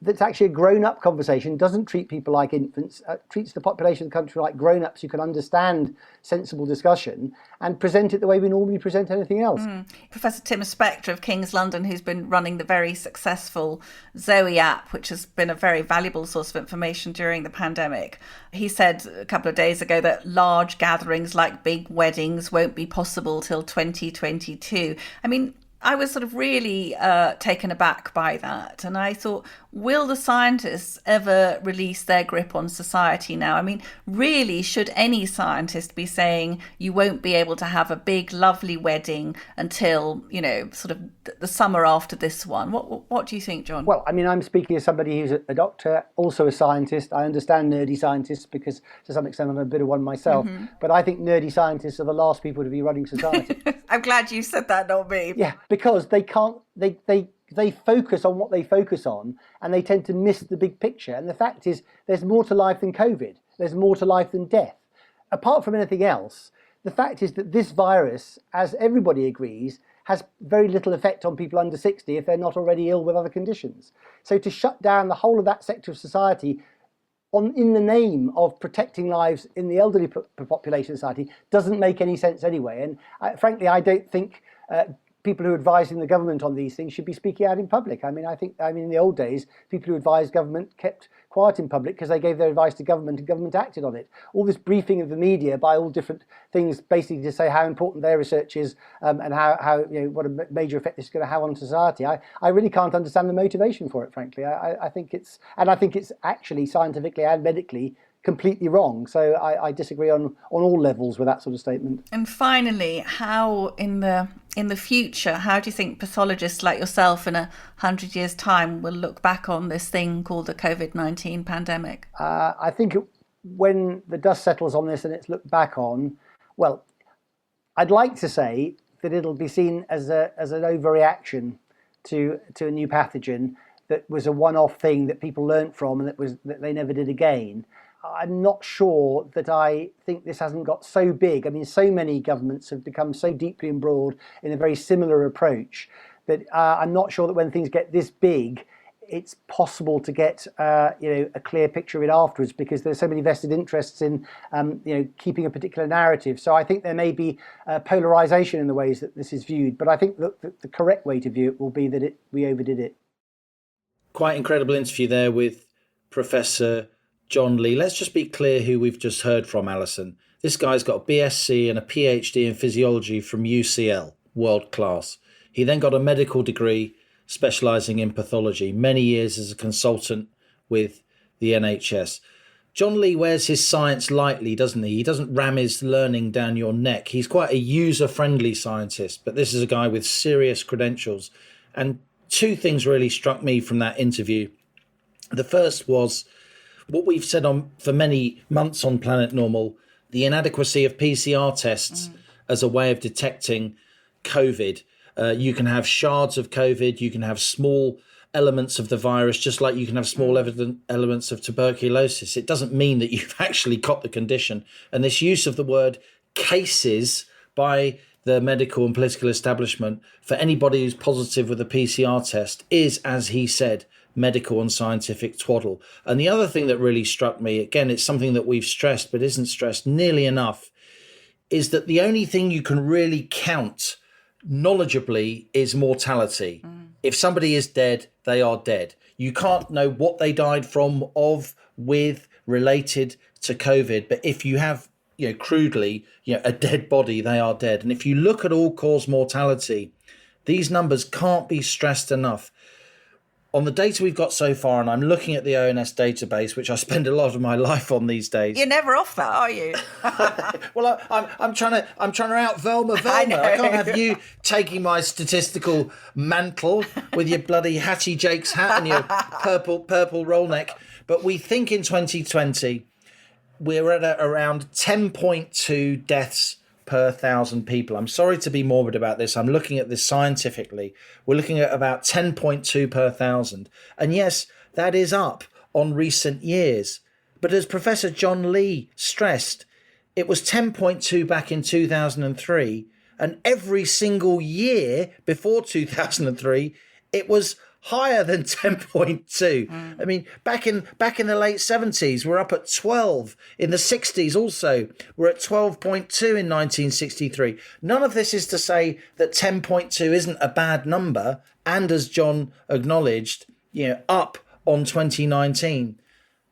That's actually a grown-up conversation, doesn't treat people like infants, treats the population of the country like grown-ups who can understand sensible discussion and present it the way we normally present anything else. Professor Tim Spector of King's London, who's been running the very successful Zoe app, which has been a very valuable source of information during the pandemic, he said a couple of days ago that large gatherings like big weddings won't be possible till 2022. I mean, I was sort of really taken aback by that. And I thought, will the scientists ever release their grip on society now? I mean, really, should any scientist be saying you won't be able to have a big, lovely wedding until, sort of the summer after this one? What do you think, John? Well, I mean, I'm speaking as somebody who's a doctor, also a scientist. I understand nerdy scientists because to some extent I'm a bit of one myself. But I think nerdy scientists are the last people to be running society. I'm glad you said that, not me. Yeah, because they can't, they focus on what they focus on, and they tend to miss the big picture. And the fact is, there's more to life than COVID. There's more to life than death. Apart from anything else, the fact is that this virus, as everybody agrees, has very little effect on people under 60 if they're not already ill with other conditions. So to shut down the whole of that sector of society in the name of protecting lives in the elderly population of society doesn't make any sense anyway. And frankly, I don't think people who are advising the government on these things should be speaking out in public. I mean, in the old days, people who advised government kept quiet in public because they gave their advice to government and government acted on it. All this briefing of the media by all different things, basically to say how important their research is and how what a major effect this is going to have on society. I really can't understand the motivation for it, frankly. I think it's actually scientifically and medically completely wrong. So I disagree on all levels with that sort of statement. And finally, how in the future, how do you think pathologists like yourself in 100 years' time will look back on this thing called the COVID-19 pandemic? I think when the dust settles on this and it's looked back on, well, I'd like to say that it'll be seen as an overreaction to a new pathogen that was a one-off thing that people learnt from and that they never did again. I'm not sure that I think this hasn't got so big. I mean, so many governments have become so deeply embroiled in a very similar approach that I'm not sure that when things get this big, it's possible to get a clear picture of it afterwards, because there's so many vested interests in keeping a particular narrative. So I think there may be polarization in the ways that this is viewed, but I think that the correct way to view it will be that we overdid it. Quite incredible interview there with Professor John Lee. Let's just be clear who we've just heard from, Allison. This guy's got a BSc and a PhD in physiology from UCL, world class. He then got a medical degree specialising in pathology, many years as a consultant with the NHS. John Lee wears his science lightly, doesn't he? He doesn't ram his learning down your neck. He's quite a user-friendly scientist, but this is a guy with serious credentials. And two things really struck me from that interview. The first was what we've said for many months on Planet Normal, the inadequacy of PCR tests as a way of detecting COVID. You can have shards of COVID, you can have small elements of the virus, just like you can have small elements of tuberculosis. It doesn't mean that you've actually got the condition. And this use of the word cases by the medical and political establishment for anybody who's positive with a PCR test is, as he said, medical and scientific twaddle. And the other thing that really struck me, again, it's something that we've stressed but isn't stressed nearly enough, is that the only thing you can really count knowledgeably is mortality. If somebody is dead, they are dead. You can't know what they died from, of, with, related to COVID. But if you have, crudely, a dead body, they are dead. And if you look at all-cause mortality, these numbers can't be stressed enough. On the data we've got so far, and I'm looking at the ONS database, which I spend a lot of my life on these days. You're never off that, are you? Well, I'm trying to out Velma. I can't have you taking my statistical mantle with your bloody Hattie Jakes hat and your purple roll neck. But we think in 2020 we're at around 10.2 deaths per 1,000 people. I'm sorry to be morbid about this. I'm looking at this scientifically. We're looking at about 10.2 per 1,000. And yes, that is up on recent years. But as Professor John Lee stressed, it was 10.2 back in 2003. And every single year before 2003, it was higher than 10.2. I mean, back in the late 70s, we're up at 12. In the 60s also, we're at 12.2 in 1963. None of this is to say that 10.2 isn't a bad number, and as John acknowledged, up on 2019.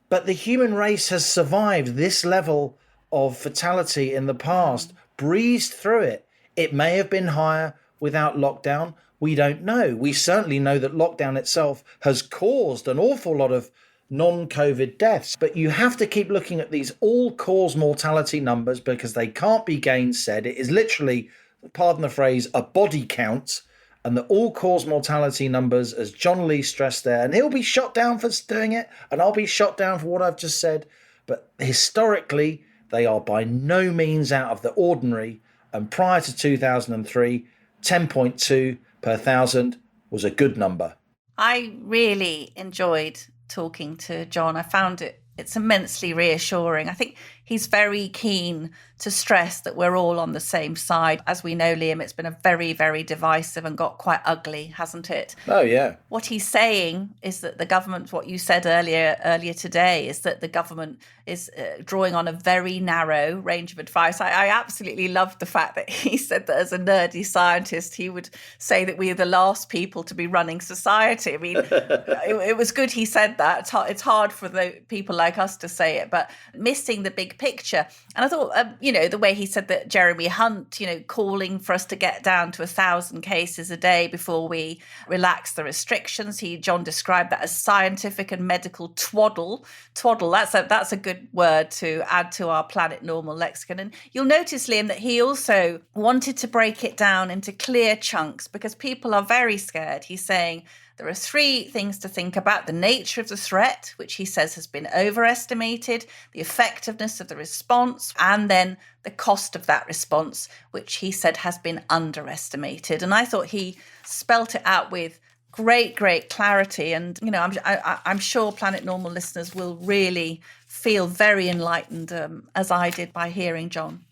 But the human race has survived this level of fatality in the past, breezed through it. It may have been higher without lockdown. We don't know. We certainly know that lockdown itself has caused an awful lot of non-COVID deaths. But you have to keep looking at these all-cause mortality numbers because they can't be gainsaid. It is literally, pardon the phrase, a body count. And the all-cause mortality numbers, as John Lee stressed there, and he'll be shot down for doing it, and I'll be shot down for what I've just said. But historically, they are by no means out of the ordinary. And prior to 2003, 10.2 per 1,000 was a good number. I really enjoyed talking to John. I found it's immensely reassuring. I think he's very keen to stress that we're all on the same side. As we know, Liam, it's been a very, very divisive and got quite ugly, hasn't it? Oh, yeah. What he's saying is that the government, what you said earlier today, is that the government is drawing on a very narrow range of advice. I absolutely loved the fact that he said that as a nerdy scientist, he would say that we are the last people to be running society. I mean, it was good he said that. It's hard for the people like us to say it, but missing the big picture. And I thought, the way he said that Jeremy Hunt, calling for us to get down to 1,000 cases a day before we relax the restrictions. John described that as scientific and medical twaddle. Twaddle, that's a good word to add to our Planet Normal lexicon. And you'll notice, Liam, that he also wanted to break it down into clear chunks because people are very scared. He's saying There are 3 things to think about: the nature of the threat, which he says has been overestimated, the effectiveness of the response, and then the cost of that response, which he said has been underestimated. And I thought he spelt it out with great clarity. And, I'm sure Planet Normal listeners will really feel very enlightened, as I did by hearing John.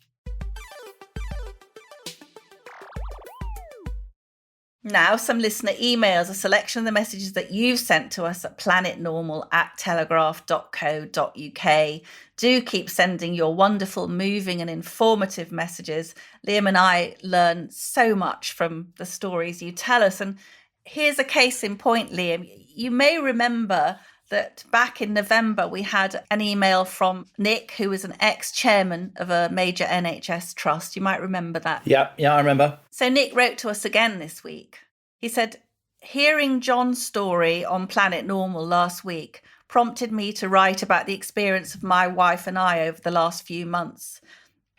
Now, some listener emails, a selection of the messages that you've sent to us at planetnormal@telegraph.co.uk. Do keep sending your wonderful, moving and informative messages. Liam and I learn so much from the stories you tell us. And here's a case in point, Liam. You may remember that back in November, we had an email from Nick, who was an ex-chairman of a major NHS trust. You might remember that. Yeah, I remember. So Nick wrote to us again this week. He said, hearing John's story on Planet Normal last week prompted me to write about the experience of my wife and I over the last few months.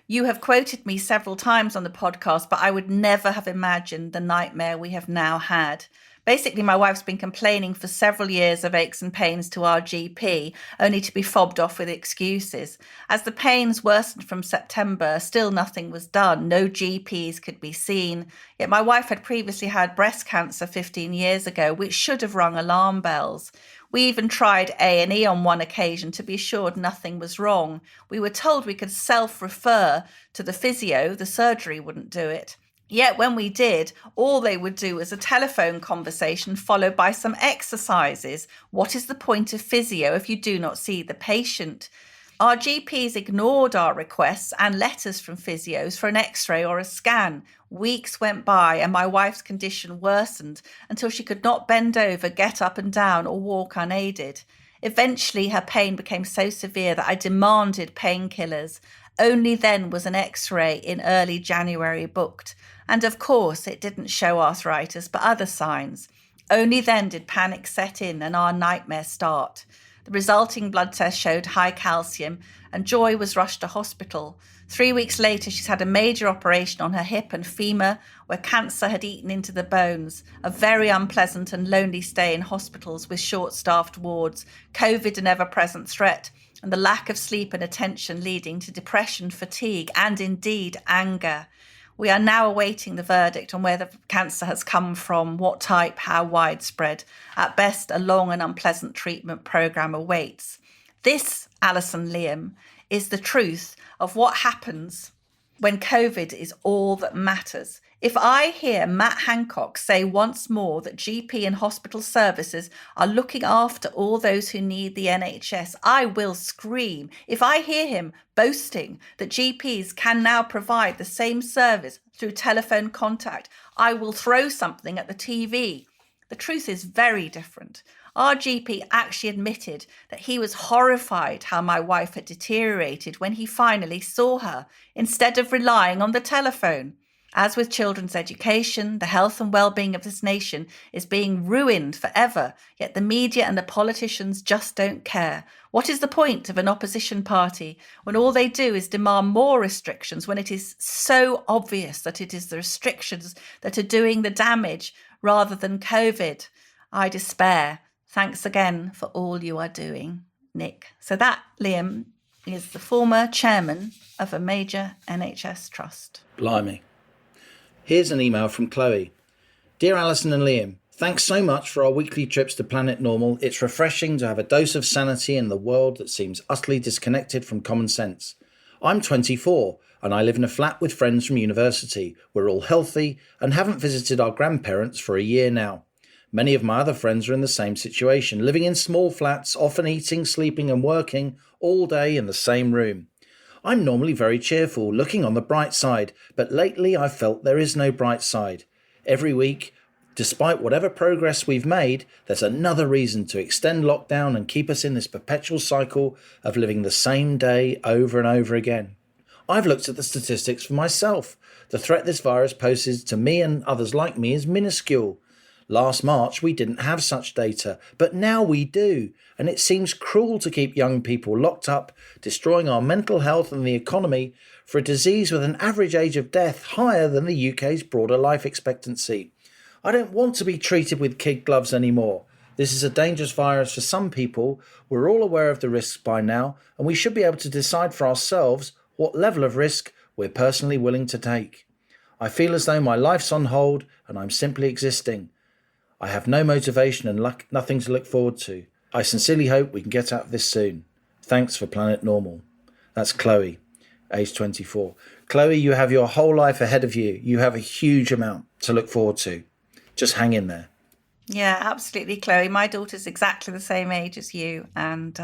You have quoted me several times on the podcast, but I would never have imagined the nightmare we have now had. Basically, my wife's been complaining for several years of aches and pains to our GP, only to be fobbed off with excuses. As the pains worsened from September, still nothing was done. No GPs could be seen. Yet my wife had previously had breast cancer 15 years ago, which should have rung alarm bells. We even tried A&E on one occasion to be assured nothing was wrong. We were told we could self-refer to the physio. The surgery wouldn't do it. Yet when we did, all they would do was a telephone conversation followed by some exercises. What is the point of physio if you do not see the patient? Our GPs ignored our requests and letters from physios for an x-ray or a scan. Weeks went by and my wife's condition worsened until she could not bend over, get up and down or walk unaided. Eventually her pain became so severe that I demanded painkillers. Only then was an x-ray in early January booked. And of course, it didn't show arthritis, but other signs. Only then did panic set in and our nightmare start. The resulting blood test showed high calcium and Joy was rushed to hospital. 3 weeks later, she's had a major operation on her hip and femur where cancer had eaten into the bones. A very unpleasant and lonely stay in hospitals with short-staffed wards, COVID an ever-present threat, and the lack of sleep and attention leading to depression, fatigue, and indeed anger. We are now awaiting the verdict on where the cancer has come from, what type, how widespread. At best, a long and unpleasant treatment programme awaits. This, Allison, Liam, is the truth of what happens when COVID is all that matters. If I hear Matt Hancock say once more that GP and hospital services are looking after all those who need the NHS, I will scream. If I hear him boasting that GPs can now provide the same service through telephone contact, I will throw something at the TV. The truth is very different. Our GP actually admitted that he was horrified how my wife had deteriorated when he finally saw her, instead of relying on the telephone. As with children's education, the health and well-being of this nation is being ruined forever, yet the media and the politicians just don't care. What is the point of an opposition party when all they do is demand more restrictions, when it is so obvious that it is the restrictions that are doing the damage rather than COVID? I despair. Thanks again for all you are doing, Nick. So that, Liam, is the former chairman of a major NHS trust. Blimey. Here's an email from Chloe. Dear Allison and Liam, thanks so much for our weekly trips to Planet Normal. It's refreshing to have a dose of sanity in the world that seems utterly disconnected from common sense. I'm 24 and I live in a flat with friends from university. We're all healthy and haven't visited our grandparents for a year now. Many of my other friends are in the same situation, living in small flats, often eating, sleeping and working all day in the same room. I'm normally very cheerful, looking on the bright side, but lately I've felt there is no bright side. Every week, despite whatever progress we've made, there's another reason to extend lockdown and keep us in this perpetual cycle of living the same day over and over again. I've looked at the statistics for myself. The threat this virus poses to me and others like me is minuscule. Last March we didn't have such data, but now we do, and it seems cruel to keep young people locked up, destroying our mental health and the economy for a disease with an average age of death higher than the UK's broader life expectancy. I don't want to be treated with kid gloves anymore. This is a dangerous virus for some people. We're all aware of the risks by now, and we should be able to decide for ourselves what level of risk we're personally willing to take. I feel as though my life's on hold and I'm simply existing. I have no motivation and nothing to look forward to. I sincerely hope we can get out of this soon. Thanks for Planet Normal. That's Chloe, age 24. Chloe, you have your whole life ahead of you. You have a huge amount to look forward to. Just hang in there. Yeah, absolutely, Chloe. My daughter's exactly the same age as you, and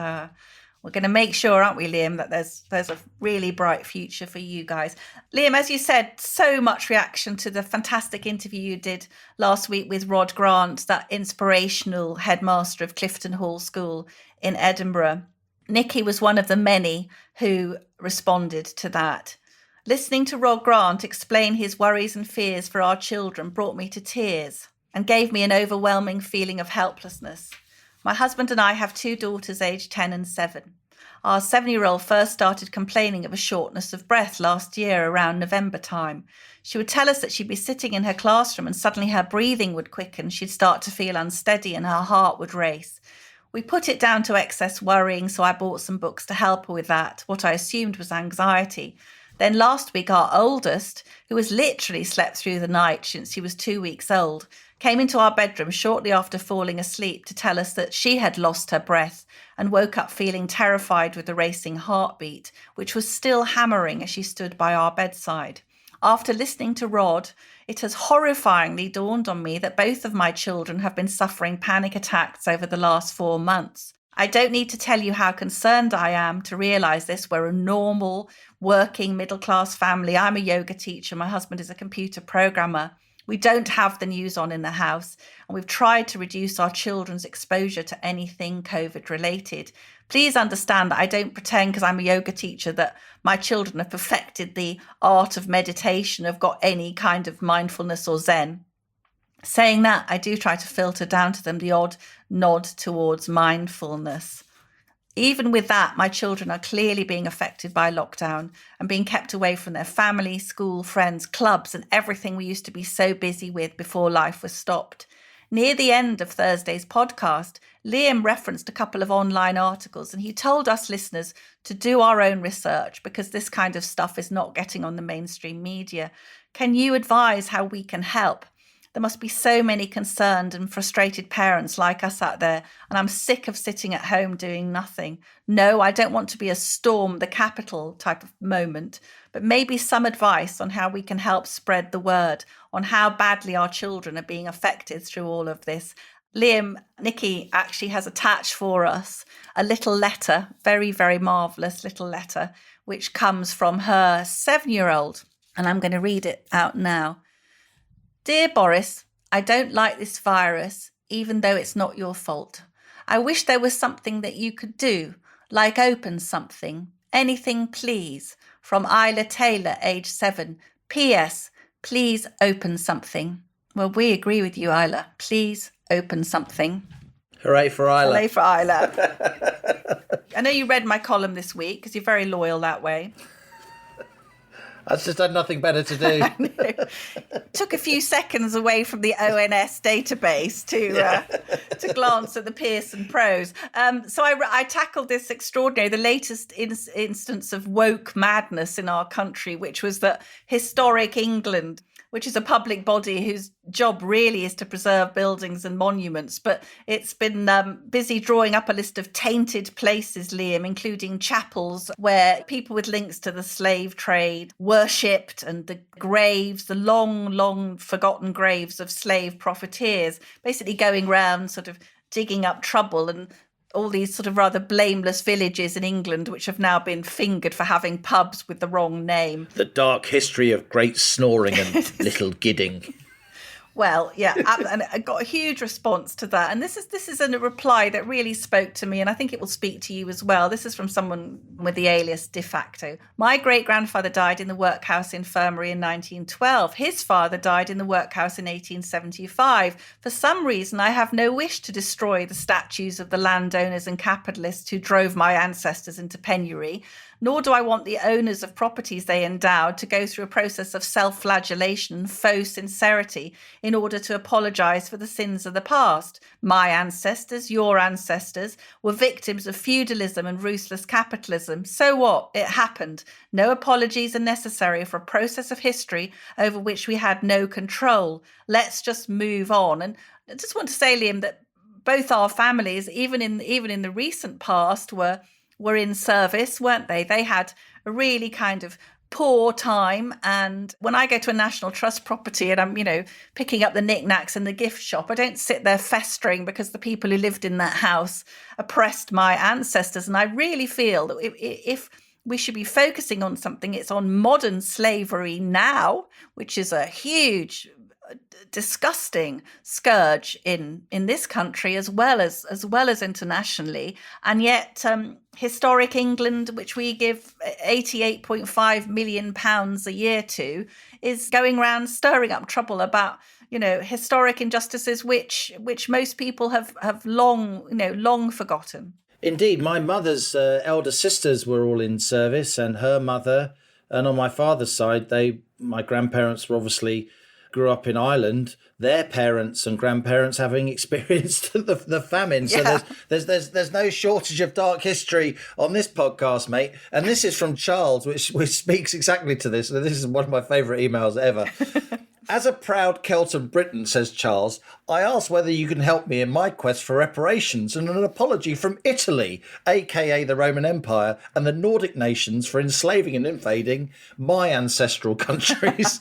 we're going to make sure, aren't we, Liam, that there's a really bright future for you guys. Liam, as you said, so much reaction to the fantastic interview you did last week with Rod Grant, that inspirational headmaster of Clifton Hall School in Edinburgh. Nikki was one of the many who responded to that. Listening to Rod Grant explain his worries and fears for our children brought me to tears and gave me an overwhelming feeling of helplessness. My husband and I have two daughters aged 10 and 7. Our 7-year-old first started complaining of a shortness of breath last year around November time. She would tell us that she'd be sitting in her classroom and suddenly her breathing would quicken, she'd start to feel unsteady and her heart would race. We put it down to excess worrying, so I bought some books to help her with that, what I assumed was anxiety. Then last week, our oldest, who has literally slept through the night since she was 2 weeks old, came into our bedroom shortly after falling asleep to tell us that she had lost her breath and woke up feeling terrified with the racing heartbeat, which was still hammering as she stood by our bedside. After listening to Rod, it has horrifyingly dawned on me that both of my children have been suffering panic attacks over the last 4 months. I don't need to tell you how concerned I am to realise this. We're a normal, working, middle-class family. I'm a yoga teacher. My husband is a computer programmer. We don't have the news on in the house, and we've tried to reduce our children's exposure to anything COVID-related. Please understand that I don't pretend, because I'm a yoga teacher, that my children have perfected the art of meditation, have got any kind of mindfulness or Zen. Saying that, I do try to filter down to them the odd nod towards mindfulness. Even with that, my children are clearly being affected by lockdown and being kept away from their family, school, friends, clubs, and everything we used to be so busy with before life was stopped. Near the end of Thursday's podcast, Liam referenced a couple of online articles, and he told us listeners to do our own research because this kind of stuff is not getting on the mainstream media. Can you advise how we can help? There must be so many concerned and frustrated parents like us out there, and I'm sick of sitting at home doing nothing. No, I don't want to be a storm the capital type of moment, but maybe some advice on how we can help spread the word on how badly our children are being affected through all of this. Liam, Nikki actually has attached for us a little letter, very, very marvellous little letter, which comes from her 7-year-old, and I'm going to read it out now. Dear Boris, I don't like this virus, even though it's not your fault. I wish there was something that you could do, like open something. Anything, please. From Isla Taylor, age 7. P.S. Please open something. Well, we agree with you, Isla. Please open something. Hooray for Isla. Hooray for Isla. I know you read my column this week because you're very loyal that way. I just had nothing better to do. Took a few seconds away from the ONS database to glance at the Pearson prose. So I tackled this extraordinary, the latest instance of woke madness in our country, which was that Historic England, which is a public body whose job really is to preserve buildings and monuments. But it's been busy drawing up a list of tainted places, Liam, including chapels where people with links to the slave trade worshipped, and the graves, the long, long forgotten graves of slave profiteers, basically going round sort of digging up trouble, and all these sort of rather blameless villages in England which have now been fingered for having pubs with the wrong name. The dark history of great snoring and little gidding. Well, yeah, and I got a huge response to that. And this is a reply that really spoke to me, and I think it will speak to you as well. This is from someone with the alias de facto. My great-grandfather died in the workhouse infirmary in 1912. His father died in the workhouse in 1875. For some reason, I have no wish to destroy the statues of the landowners and capitalists who drove my ancestors into penury. nor do I want the owners of properties they endowed to go through a process of self-flagellation, faux sincerity, in order to apologise for the sins of the past. My ancestors, your ancestors, were victims of feudalism and ruthless capitalism. So what? It happened. No apologies are necessary for a process of history over which we had no control. Let's just move on. And I just want to say, Liam, that both our families, even in the recent past, were in service, weren't they? They had a really kind of poor time. And when I go to a National Trust property and I'm, picking up the knickknacks in the gift shop, I don't sit there festering because the people who lived in that house oppressed my ancestors. And I really feel that if we should be focusing on something, it's on modern slavery now, which is a huge, disgusting scourge in this country as well as internationally. And yet historic England, which we give £88.5 million a year to, is going around stirring up trouble about historic injustices which most people have long forgotten. Indeed, my mother's elder sisters were all in service, and her mother, and on my father's side, my grandparents were obviously grew up in Ireland, their parents and grandparents having experienced the famine. So there's no shortage of dark history on this podcast, mate. And this is from Charles, which speaks exactly to this. This is one of my favourite emails ever. As a proud Celtan Briton, says Charles, I ask whether you can help me in my quest for reparations and an apology from Italy, aka the Roman Empire, and the Nordic nations for enslaving and invading my ancestral countries.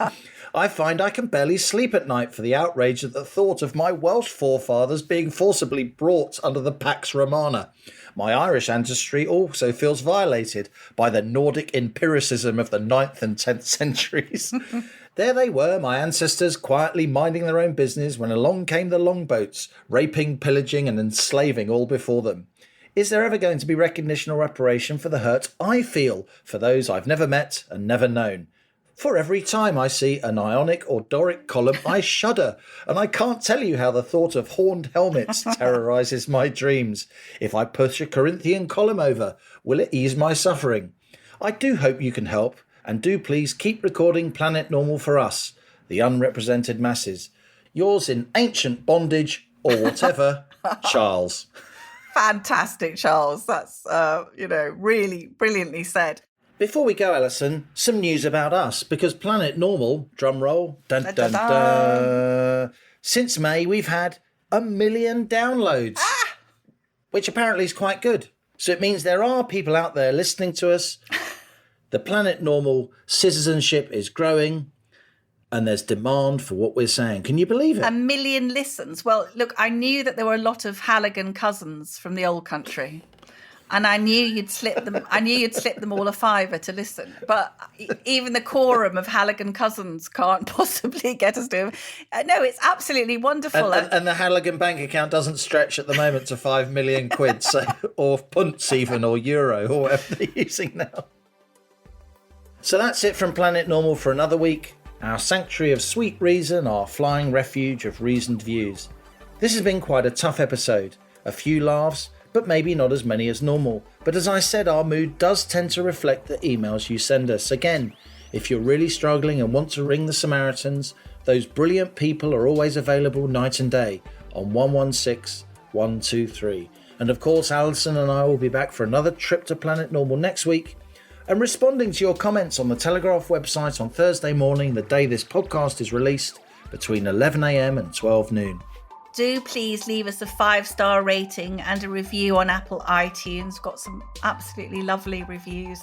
I find I can barely sleep at night for the outrage at the thought of my Welsh forefathers being forcibly brought under the Pax Romana. My Irish ancestry also feels violated by the Nordic empiricism of the 9th and 10th centuries. There they were, my ancestors, quietly minding their own business when along came the longboats, raping, pillaging and enslaving all before them. Is there ever going to be recognition or reparation for the hurt I feel for those I've never met and never known? For every time I see an Ionic or Doric column, I shudder, and I can't tell you how the thought of horned helmets terrorises my dreams. If I push a Corinthian column over, will it ease my suffering? I do hope you can help, and do please keep recording Planet Normal for us, the unrepresented masses. Yours in ancient bondage, or whatever, Charles. Fantastic, Charles. That's, really brilliantly said. Before we go, Allison, some news about us, because Planet Normal, drum roll, dun, dun, dun, since May we've had 1 million downloads, which apparently is quite good. So it means there are people out there listening to us. The Planet Normal citizenship is growing, and there's demand for what we're saying. Can you believe it? 1 million listens. Well, look, I knew that there were a lot of Halligan cousins from the old country. And I knew you'd slip them. I knew you'd slip them all a fiver to listen. But even the quorum of Halligan cousins can't possibly get us to. No, it's absolutely wonderful. And the Halligan bank account doesn't stretch at the moment to 5 million quid, so, or punts even, or euro, or whatever they're using now. So that's it from Planet Normal for another week. Our sanctuary of sweet reason, our flying refuge of reasoned views. This has been quite a tough episode. A few laughs, but maybe not as many as normal. But as I said, our mood does tend to reflect the emails you send us. Again, if you're really struggling and want to ring the Samaritans, those brilliant people are always available night and day on 116 123. And of course, Allison and I will be back for another trip to Planet Normal next week, and responding to your comments on the Telegraph website on Thursday morning, the day this podcast is released, between 11 a.m. and 12 noon. Do please leave us a 5-star rating and a review on Apple iTunes. Got some absolutely lovely reviews.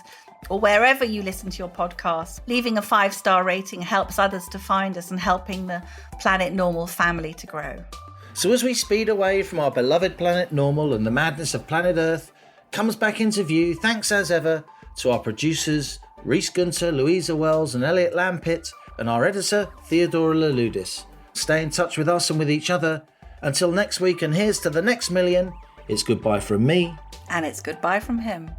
Or wherever you listen to your podcast. Leaving a 5-star rating helps others to find us and helping the Planet Normal family to grow. So as we speed away from our beloved Planet Normal and the madness of planet Earth comes back into view, thanks as ever to our producers Rhys Gunter, Louisa Wells and Elliot Lampitt, and our editor Theodora Laludis. Stay in touch with us and with each other. Until next week, and here's to the next million. It's goodbye from me. And it's goodbye from him.